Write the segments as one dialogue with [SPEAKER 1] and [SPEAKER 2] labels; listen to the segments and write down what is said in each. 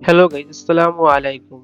[SPEAKER 1] Hello guys, আসসালামু আলাইকুম।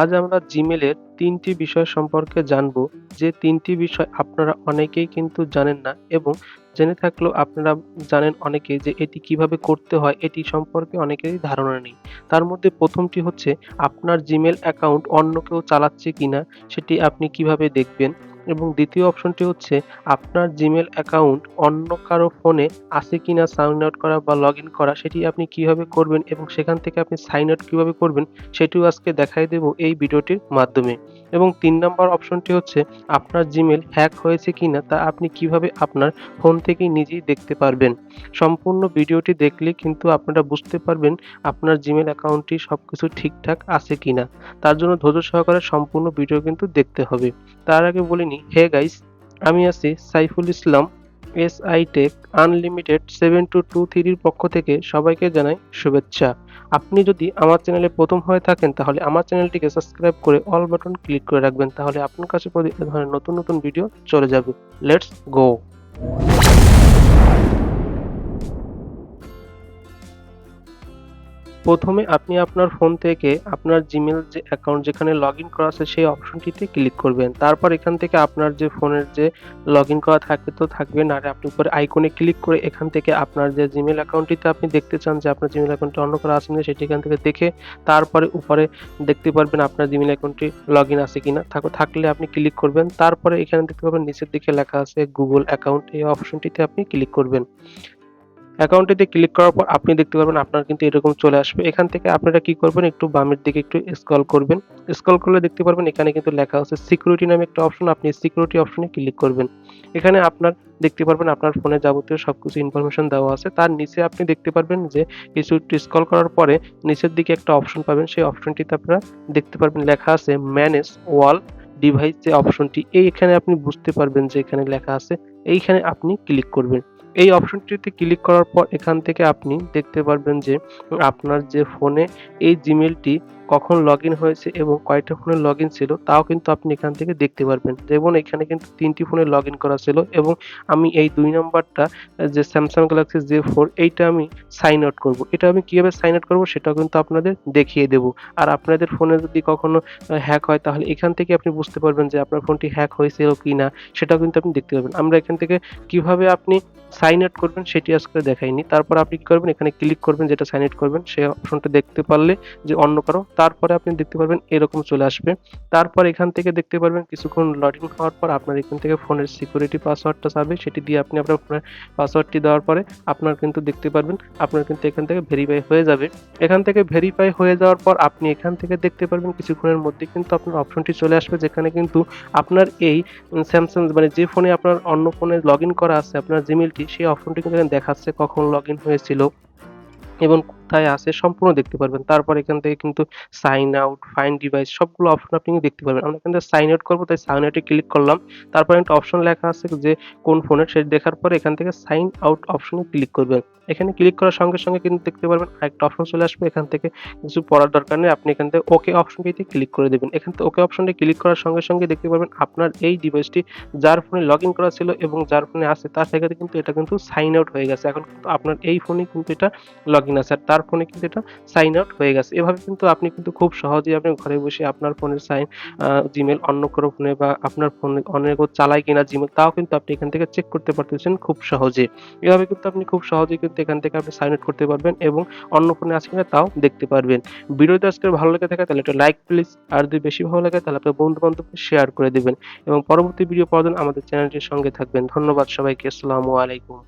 [SPEAKER 1] আজ আমরা জিমেলের ৩টি বিষয় সম্পর্কে জানবো, যে ৩টি বিষয় আপনারা অনেকেই কিন্তু জানেন না এবং জেনে থাকলেও আপনারা জানেন অনেকেই যে এটি কিভাবে করতে হয় এটি সম্পর্কে অনেকেরই ধারণা নেই। তার মধ্যে ১ম টি হচ্ছে আপনার জিমেল অ্যাকাউন্ট অন্য কেউ চালাচ্ছে কিনা সেটি আপনি কিভাবে দেখবেন, এবং ২য় অপশনটি হচ্ছে আপনার জিমেল অ্যাকাউন্ট অন্য কারো ফোনে আছে কিনা সাইন আউট করা বা লগইন করা সেটি আপনি কিভাবে করবেন এবং সেখান থেকে আপনি সাইন আউট কিভাবে করবেন সেটিও আজকে দেখাই দেব এই ভিডিওটির মাধ্যমে। এবং ৩ নাম্বার অপশনটি হচ্ছে আপনার জিমেল হ্যাক হয়েছে কিনা তা আপনি কিভাবে আপনার ফোন থেকেই নিজেই দেখতে পারবেন। সম্পূর্ণ ভিডিওটি দেখলে কিন্তু আপনারা বুঝতে পারবেন আপনার জিমেল অ্যাকাউন্টটি সবকিছু ঠিকঠাক আছে কিনা। তার জন্য ধৈর্য সহকারে সম্পূর্ণ ভিডিও কিন্তু দেখতে হবে। তার আগে বলে নিই, হে গাইস, আমি আছি Saiful Islam, SI take unlimited 7223 এর পক্ষ থেকে সবাইকে জানাই শুভেচ্ছা। আপনি যদি আমার চ্যানেলে প্রথম হয়ে থাকেন তাহলে আমার চ্যানেলটিকে সাবস্ক্রাইব করে অল বাটন ক্লিক করে রাখবেন, তাহলে আপনার কাছে প্রতি এ ধরনের নতুন নতুন ভিডিও চলে যাবে। Let's go. প্রথমে আপনি আপনার ফোন থেকে আপনার জিমেল যে অ্যাকাউন্ট যেখানে লগইন করা আছে সেই অপশনটিতে ক্লিক করবেন। তারপর এখান থেকে আপনার যে ফোনের যে লগইন করা থাকে তো থাকবে, নাহলে আপনি উপরে আইকনে ক্লিক করে এখান থেকে আপনার যে জিমেল অ্যাকাউন্টটিতে আপনি দেখতে চান যে আপনার জিমেল অ্যাকাউন্টটি অন্য কারো আছে কিনা সেটি এখান থেকে দেখে তারপরে উপরে দেখতে পারবেন আপনার জিমেল অ্যাকাউন্টটি লগইন আছে কিনা। থাকলে আপনি ক্লিক করবেন। তারপরে এখানে দেখতে পাবেন নিচের দিকে লেখা আছে গুগল অ্যাকাউন্ট, এই অপশনটিতে আপনি ক্লিক করবেন। অ্যাকাউন্টটিতে ক্লিক করার পর আপনি দেখতে পারবেন আপনার কিন্তু এরকম চলে আসবে। এখান থেকে আপনারা কি করবেন, একটু বামের দিকে একটু স্ক্রল করবেন। স্ক্রল করলে দেখতে পারবেন এখানে কিন্তু লেখা আছে সিকিউরিটি নামে একটা অপশন, আপনি সিকিউরিটি অপশনে ক্লিক করবেন। এখানে আপনার দেখতে পারবেন আপনার ফোনে যাবতীয় সবকিছু ইনফরমেশন দেওয়া আছে। তার নিচে আপনি দেখতে পারবেন যে কিছু একটু স্ক্রল করার পরে নিচের দিকে একটা অপশন পাবেন। সেই অপশনটিতে আপনারা দেখতে পারবেন লেখা আছে ম্যানেজ ওয়াল ডিভাইস, যে অপশনটি এইখানে আপনি বুঝতে পারবেন যে এখানে লেখা আছে, এইখানে আপনি ক্লিক করবেন। এই অপশনটিতে ক্লিক করার পর এখান থেকে আপনি দেখতে পারবেন যে আপনার যে ফোনে এই জিমেলটি কখন লগইন হয়েছে এবং কয়টা ফোনে লগইন ছিল তাও কিন্তু আপনি এখান থেকে দেখতে পারবেন। যেমন এখানে কিন্তু ৩ টি ফোনে লগইন করা ছিল এবং আমি এই ২ নাম্বারটা যে Samsung Galaxy J4 এইটা আমি সাইন আউট করব। এটা আমি কিভাবে সাইন আউট করব সেটাও কিন্তু আপনাদের দেখিয়ে দেব। আর আপনাদের ফোনে যদি কখনো হ্যাক হয় তাহলে এখান থেকে আপনি বুঝতে পারবেন যে আপনার ফোনটি হ্যাক হয়েছিল কিনা সেটাও কিন্তু আপনি দেখতে পারবেন। আমরা এখান থেকে কিভাবে আপনি সাইন আউট করবেন সেটি আজকে দেখাইনি। তারপরে আপনি কি করবেন, এখানে ক্লিক করবেন, যেটা সাইন আউট করবেন সেই অপশনটা দেখতে পারলে যে অন্য কারো, তারপরে আপনি দেখতে পারবেন এরকম চলে আসবে। তারপর এখান থেকে দেখতে পারবেন কিছুক্ষণ লগইন হওয়ার পর আপনার এখান থেকে ফোনের সিকিউরিটি পাসওয়ার্ডটা চাবে, সেটি দিয়ে আপনি আপনার ফোনের পাসওয়ার্ডটি দেওয়ার পরে আপনার কিন্তু দেখতে পারবেন আপনার কিন্তু এখান থেকে ভেরিফাই হয়ে যাবে। এখান থেকে ভেরিফাই হয়ে যাওয়ার পর আপনি এখান থেকে দেখতে পারবেন কিছুক্ষণের মধ্যে কিন্তু আপনার অপশনটি চলে আসবে, যেখানে কিন্তু আপনার এই স্যামসাং মানে যে ফোনে আপনার অন্য ফোনে লগইন করা আছে আপনার জিমেইলটি, সেই অপশনটি কিন্তু এখানে দেখাচ্ছে কখন লগইন হয়েছিল এবং কোথায় আছে সম্পূর্ণ দেখতে পারবেন। তারপর এখান থেকে কিন্তু সাইন আউট, ফাইন্ড ডিভাইস সবগুলো অপশন আপনি কিন্তু দেখতে পারবেন। আমরা এখান থেকে সাইন আউট করব, তাই সাইন আউট এ ক্লিক করলাম। তারপরে একটা অপশন লেখা আছে যে কোন ফোনের, সেটা দেখার পরে এখান থেকে সাইন আউট অপশনে ক্লিক করবেন। এখানে ক্লিক করার সঙ্গে সঙ্গে কিন্তু দেখতে পারবেন আরেকটা অপশন চলে আসবে। এখান থেকে কিছু পড়ার দরকার নেই। আপনি এখান থেকে ওকে অপশনটিতে ক্লিক করে দিবেন। এখান থেকে ওকে অপশনে ক্লিক করার সঙ্গে সঙ্গে দেখতে পারবেন আপনার এই ডিভাইসটি যার ফোনে লগইন করা ছিল এবং যার ফোনে আছে তার থেকে কিন্তু এটা কিন্তু সাইন আউট হয়ে গেছে। এখন কিন্তু আপনার এই ফোনেই কিন্তু এটা লগইন আছে। আর তার ফোনে কিন্তু এটা সাইন আউট হয়ে গেছে। এভাবে কিন্তু আপনি কিন্তু খুব সহজেই আপনি ঘরে বসে আপনার ফোনের জিমেইল অন্য কারো ফোনে বা আপনার ফোনে অন্য কেউ চালায় কিনা জিমেইল তাও কিন্তু আপনি এখান থেকে চেক করতে পারতেছেন খুব সহজে। এভাবে কিন্তু আপনি খুব সহজেই কিন্তু এখান থেকে আপনি সাইন আউট করতে পারবেন এবং অন্য ফোনে আছে কিনা তাও দেখতে পারবেন। ভিডিওটি আজকের ভালো লেগে থাকে তাহলে একটা লাইক প্লিজ। আর যদি বেশি ভালো লাগে তাহলে আপনার বন্ধু-বান্ধবকে শেয়ার করে দিবেন এবং পরবর্তী ভিডিও পাওয়ার জন্য আমাদের চ্যানেলটির সঙ্গে থাকবেন। ধন্যবাদ সবাইকে। আসসালামু আলাইকুম।